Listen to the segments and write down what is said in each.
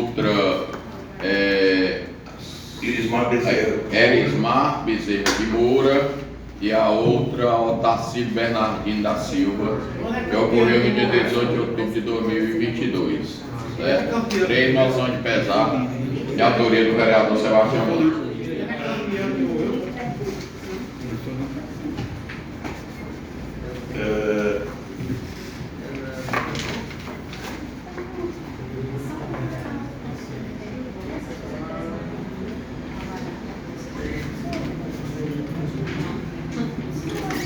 outra Erismar Bezerra de Moura e a outra Otacílio Bernardino da Silva, que ocorreu no dia 18 de outubro de 2022. Certo? 3 moções de pesar de autoria do vereador Sebastião Moura.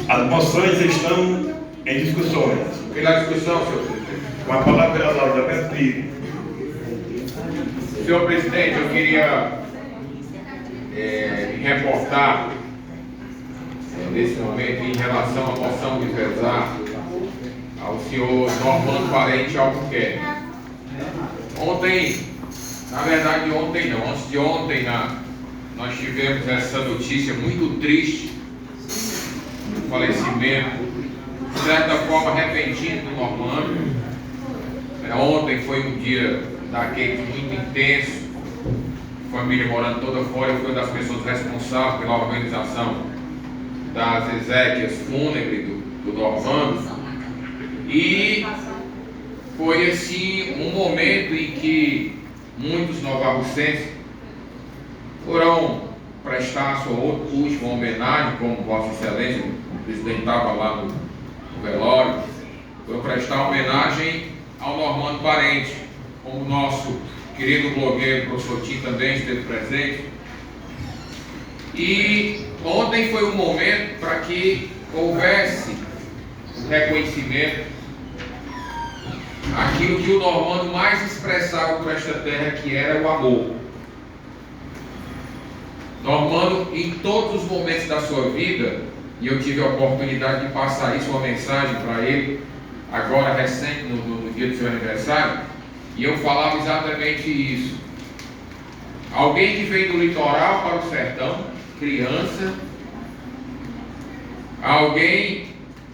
As moções estão em discussões. Pela discussão, senhor presidente. Com a palavra pela palavra, peço que... Senhor presidente, eu queria me reportar nesse momento em relação à moção de pesar ao senhor Normando Parente Albuquerque. Ontem, na verdade ontem não, antes de ontem, nós tivemos essa notícia muito triste do falecimento, de certa forma repentino, do Normando. Ontem foi um dia daquele muito intenso, família morando toda fora. Eu fui uma das pessoas responsáveis pela organização das exéquias fúnebres do Normando, e foi assim um momento em que muitos novarrocenses foram prestar a sua última homenagem, como Vossa Excelência, o presidente estava lá no velório, foram prestar homenagem ao Normando Parente, como o nosso querido blogueiro, professor Tim, também esteve presente. E ontem foi um momento para que houvesse o reconhecimento, aquilo que o Normando mais expressava por esta terra, que era o amor. Normando, em todos os momentos da sua vida, e eu tive a oportunidade de passar isso, uma mensagem para ele, agora recente, no dia do seu aniversário, e eu falava exatamente isso. Alguém que veio do litoral para o sertão, criança, alguém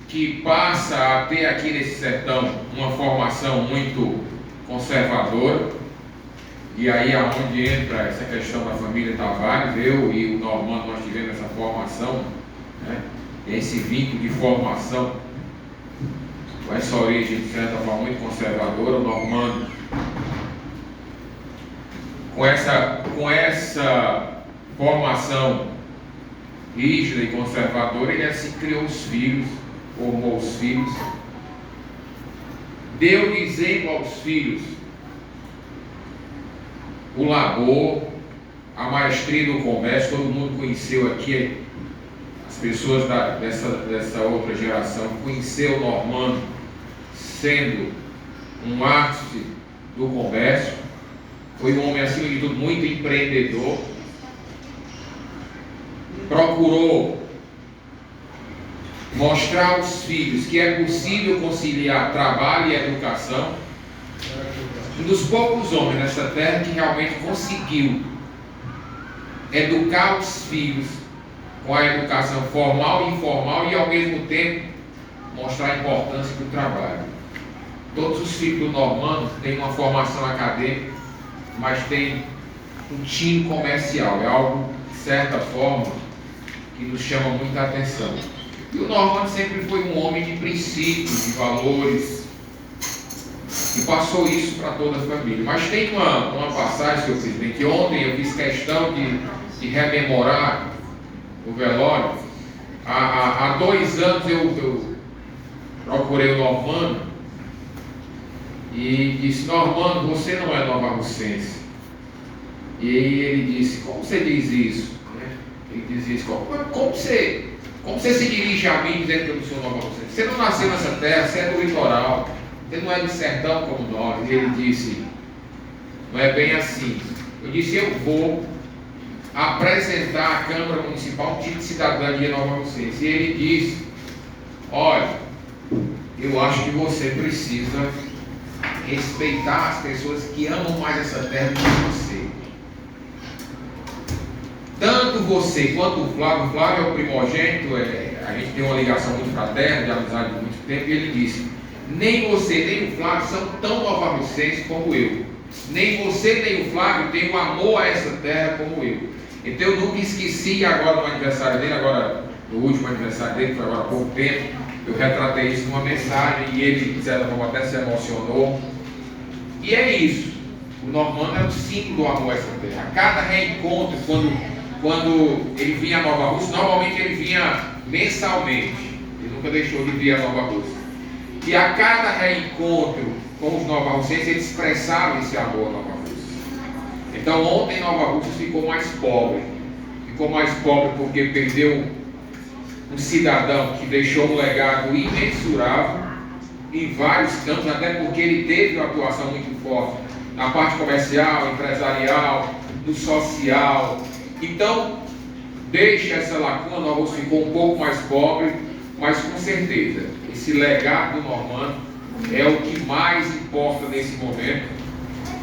que passa a ter aqui nesse sertão uma formação muito conservadora, e aí é onde entra essa questão da família Tavares. Eu e o Normando, nós tivemos essa formação, né? Esse vínculo de formação, com essa origem de certa forma muito conservadora. O Normando, com essa formação rígida e conservadora, ele assim criou os filhos, formou os filhos, deu exemplo aos filhos o labor, a maestria do comércio. Todo mundo conheceu aqui, as pessoas dessa outra geração conheceu o Normando sendo um ápice do comércio. Foi um homem, acima de tudo, muito empreendedor. Procurou mostrar aos filhos que é possível conciliar trabalho e educação. Um dos poucos homens nessa terra que realmente conseguiu educar os filhos com a educação formal e informal, e ao mesmo tempo mostrar a importância do trabalho. Todos os filhos do Normando têm uma formação acadêmica, mas têm um tino comercial. É algo, de certa forma, que nos chama muita atenção. E o Normando sempre foi um homem de princípios, de valores, e passou isso para toda a família. Mas tem uma passagem, senhor presidente, que ontem eu fiz questão de rememorar o velório. Há 2 anos eu procurei o Normando e disse: Normando, você não é novarrocense. E ele disse: como você diz isso? Ele dizia isso: como você se dirige a mim dizendo que eu não sou novarrocense? Você não nasceu nessa terra, você é do litoral, você não é do sertão como nós. E ele disse: não é bem assim. Eu disse: eu vou apresentar à Câmara Municipal um tipo de cidadania novarrocense. E ele disse: olha, eu acho que você precisa respeitar as pessoas que amam mais essa terra do que você. Tanto você quanto o Flávio é o primogênito, a gente tem uma ligação muito fraterna, de amizade de muito tempo, e ele disse: nem você nem o Flávio são tão novarrocenses como eu. Nem você nem o Flávio tem um amor a essa terra como eu. Então eu nunca esqueci agora no aniversário dele, agora no último aniversário dele, que foi agora há pouco tempo, eu retratei isso numa mensagem e ele, de certa forma, até se emocionou. E é isso. O Normando é o símbolo do amor a essa terra. A cada reencontro, quando ele vinha a Nova Rússia, normalmente ele vinha mensalmente. Ele nunca deixou de vir a Nova Rússia. E a cada reencontro com os nova-russenses, ele expressava esse amor a Nova Rússia. Então ontem Nova Rússia ficou mais pobre. Ficou mais pobre porque perdeu um cidadão que deixou um legado imensurável em vários campos, até porque ele teve uma atuação muito forte na parte comercial, empresarial, no social. Então, deixa essa lacuna. Nova Rússia ficou um pouco mais pobre, mas com certeza, esse legado do Normando é o que mais importa nesse momento,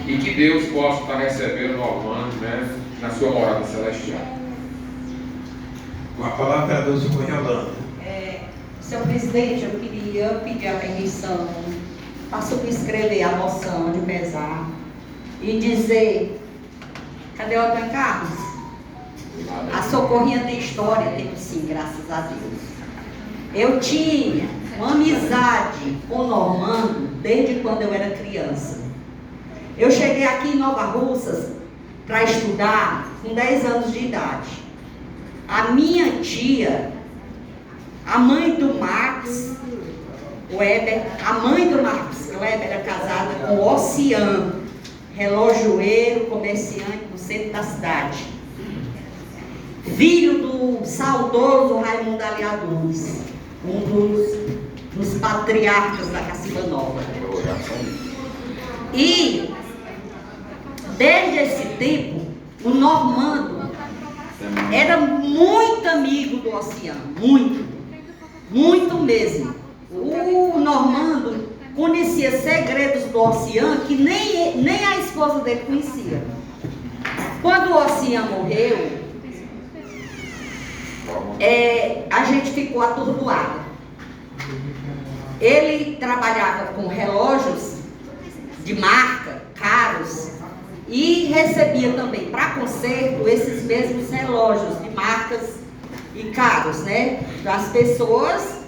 e que Deus possa estar recebendo o Normando, né, na sua morada celestial. Com a palavra, vereador Silvio Yolanda. Senhor presidente, eu queria pedir a permissão para subscrever a moção de pesar e dizer: cadê o Antônio Carlos? A Socorrinha tem história, tem sim, graças a Deus. Eu tinha uma amizade com o Normando desde quando eu era criança. Eu cheguei aqui em Nova Russas para estudar com 10 anos de idade. A minha tia, a mãe do Max Weber, a mãe do Max Weber era casada com o Oceano, relojoeiro, comerciante no centro da cidade. Filho do saudoso Raimundo Aliaduns, um dos patriarcas da Cacimba Nova. E desde esse tempo, o Normando era muito amigo do Oceano, muito mesmo. O Normando conhecia segredos do Oceano que nem a esposa dele conhecia. Quando o Oceano morreu, a gente ficou atordoado. Ele trabalhava com relógios de marca, caros, e recebia também para conserto esses mesmos relógios de marcas e caros, né? Das pessoas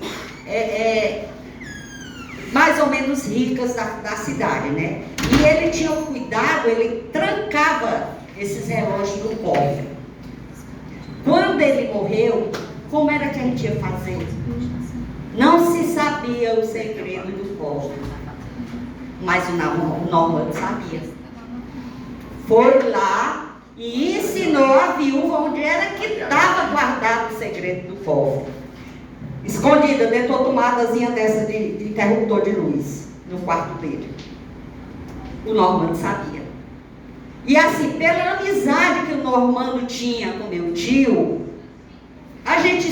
mais ou menos ricas da cidade, né? E ele tinha um cuidado, ele trancava esses relógios no cofre. Quando ele morreu, como era que a gente ia fazer? Não se sabia o segredo do cofre, mas o Normando sabia. Foi lá e ensinou a viúva onde era que estava guardado o segredo do cofre. Escondida dentro de uma tomadazinha dessa de interruptor de luz, no quarto dele. O Normando sabia. E assim, pela amizade que o Normando tinha com meu tio, a gente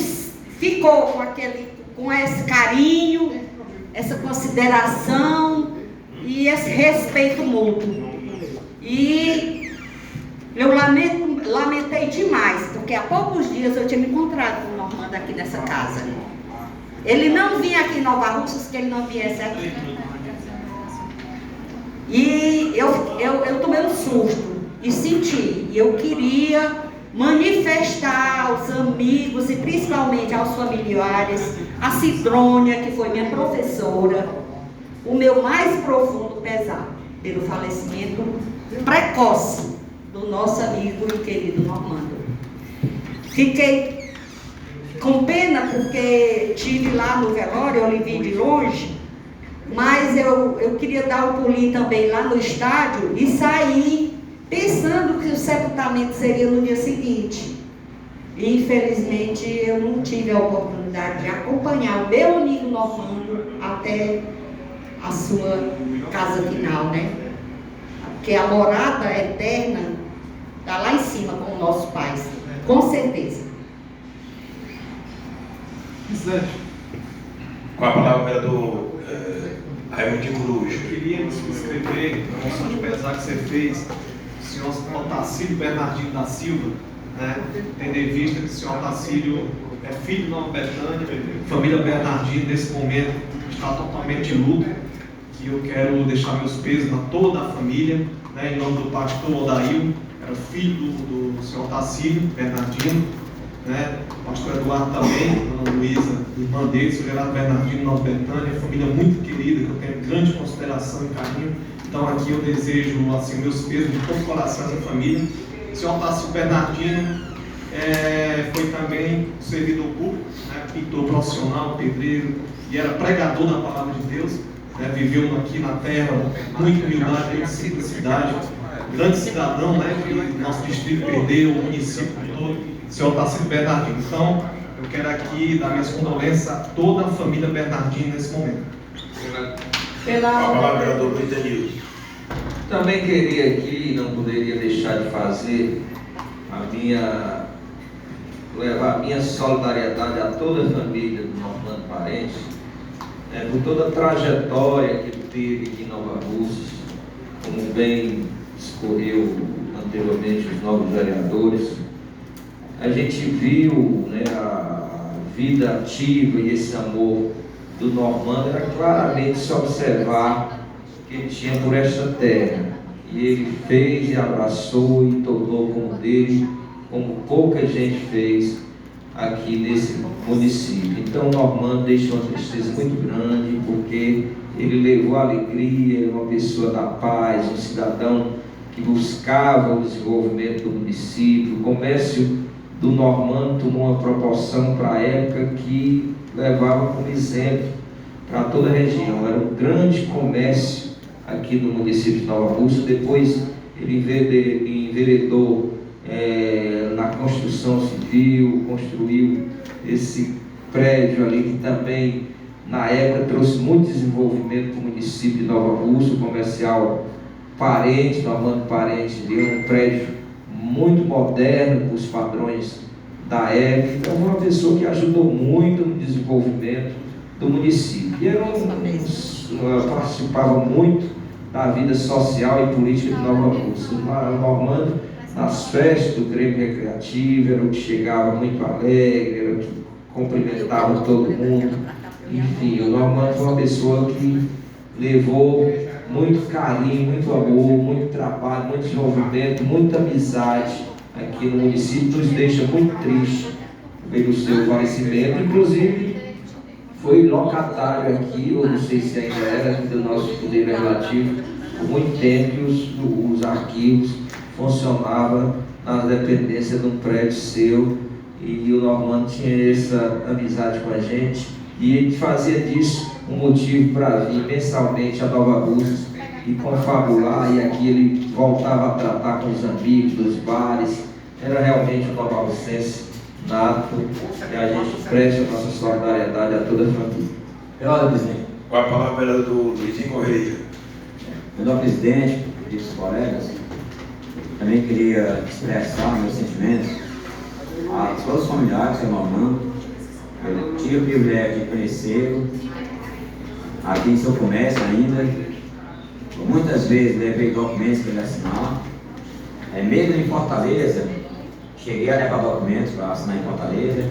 ficou com esse carinho, essa consideração e esse respeito mútuo. E eu lamentei demais, porque há poucos dias eu tinha me encontrado com o Normando aqui nessa casa. Ele não vinha aqui em Nova Russas, que ele não viesse aqui. E eu tomei um susto e senti, e eu queria manifestar aos amigos e principalmente aos familiares, a Cidrônia, que foi minha professora, o meu mais profundo pesar pelo falecimento precoce do nosso amigo e querido Normando. Fiquei com pena porque estive lá no velório, eu lhe vi de longe, mas eu queria dar um pulinho também lá no estádio e sair pensando que o sepultamento seria no dia seguinte. E infelizmente eu não tive a oportunidade de acompanhar o meu amigo Normando até a sua casa final, né? Porque a morada eterna está lá em cima com o nosso Pai, com certeza. Com a palavra, vereador Raimundo Cruz. Eu queria me subscrever a moção de pesar que você fez, o senhor Otacílio Bernardino da Silva, né? Tendo em vista que o senhor Otacílio é filho de Nova Betânia, família Bernardino nesse momento está totalmente de luto, que eu quero deixar meus pesos a toda a família, né, em nome do pastor Odail, era filho do senhor Otacílio Bernardino, né, o pastor Eduardo também, dona Luísa, irmã dele, o senhor Gerardo Bernardino, Nova Betânia, família muito querida, que eu tenho grande consideração e carinho. Então aqui eu desejo, assim, meus pesos de todo o coração da família. O senhor Otacílio Bernardino foi também servidor público, né, pintor profissional, pedreiro, e era pregador da palavra de Deus, né, viveu aqui na terra, muito humildade, muito simplicidade, grande cidadão, né, que nosso distrito perdeu, o município todo, o senhor Otacílio Bernardino. Então, eu quero aqui dar minhas condolências a toda a família Bernardino nesse momento. A palavra é do Luiz Danilo. Também queria aqui, não poderia deixar de fazer levar a minha solidariedade a toda a família do Normando Parente, por toda a trajetória que ele teve aqui em Nova Russas, como bem escorreu anteriormente os novos vereadores. A gente viu, né, a vida ativa e esse amor do Normando era claramente se observar que ele tinha por esta terra, e ele fez e abraçou e tornou como dele, como pouca gente fez aqui nesse município. Então o Normando deixou uma tristeza muito grande, porque ele levou alegria, uma pessoa da paz, um cidadão que buscava o desenvolvimento do município. O comércio do Normando tomou uma proporção para a época que levava como exemplo para toda a região. Era um grande comércio aqui no município de Nova Russa. Depois ele enveredou na construção civil, construiu esse prédio ali que também na época trouxe muito desenvolvimento para o município de Nova Russa. O comercial Parente, Normando Parente, deu um prédio muito moderno para os padrões da época. Então foi uma pessoa que ajudou muito no desenvolvimento do município. E participava muito da vida social e política de Nova Russa. O Normando, nas festas do Grêmio Recreativo, era o que chegava muito alegre, era o que cumprimentava todo mundo. Enfim, o Normando foi uma pessoa que levou muito carinho, muito amor, muito trabalho, muito desenvolvimento, muita amizade aqui no município. Nos deixa muito triste pelo seu falecimento. Inclusive, foi locatário aqui, ou não sei se ainda era, do nosso Poder Legislativo, por muito tempo que os arquivos funcionavam na dependência de um prédio seu, e o Normando tinha essa amizade com a gente, e ele fazia disso um motivo para vir mensalmente a Nova Russas e confabular, e aqui ele voltava a tratar com os amigos dos bares. Era realmente um nova russense nato, e a gente presta a nossa solidariedade a toda a família. Senhor presidente. Com a palavra é do Luizinho Correia. Senhor presidente, queridos colegas, também queria expressar meus sentimentos a todos os familiares do senhor Normando. Eu tive o privilégio de conhecê-lo aqui em seu comércio ainda. Muitas vezes levei documentos para ele assinar. Mesmo em Fortaleza, cheguei a levar documentos para assinar em Fortaleza.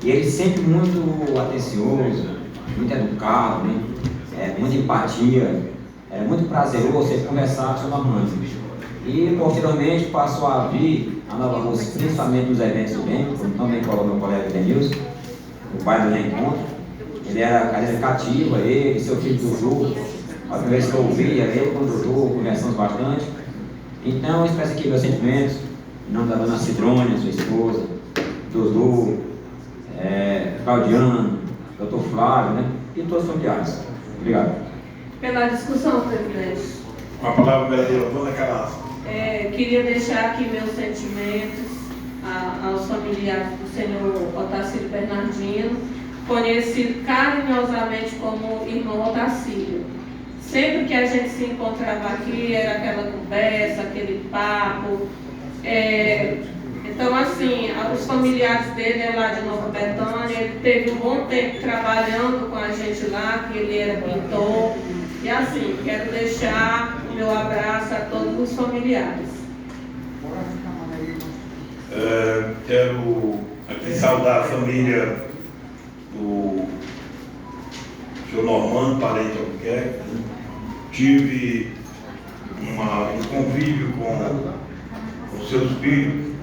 E ele sempre muito atencioso, muito educado, né? Muita empatia. Era muito prazeroso você conversar com o senhor Normando. E posteriormente passou a vir a Nova Russa, principalmente nos eventos do bem, como também falou meu colega Denilson, o pai do reencontro. Ele era cadeira cativa, ele, seu filho Dudu. A primeira vez que eu ouvi, ele com o Dudu, conversamos bastante. Então eu expresso aqui meus sentimentos, em nome da dona Cidrônia, sua esposa, Dudu, Claudiano, doutor Flávio, né? E todos os familiares. Obrigado. Pela discussão, presidente. Com a palavra, vereadora Wanda Caraça. Queria deixar aqui meus sentimentos aos familiares do senhor Otacílio Bernardino, conhecido carinhosamente como irmão Otacílio. Sempre que a gente se encontrava aqui, era aquela conversa, aquele papo. Então, assim, os familiares dele é lá de Nova Betânia, ele teve um bom tempo trabalhando com a gente lá, que ele era pintor. E assim, quero deixar o meu abraço a todos os familiares. Quero aqui saudar a família do senhor Normando Parente Albuquerque. Tive um convívio com seus filhos,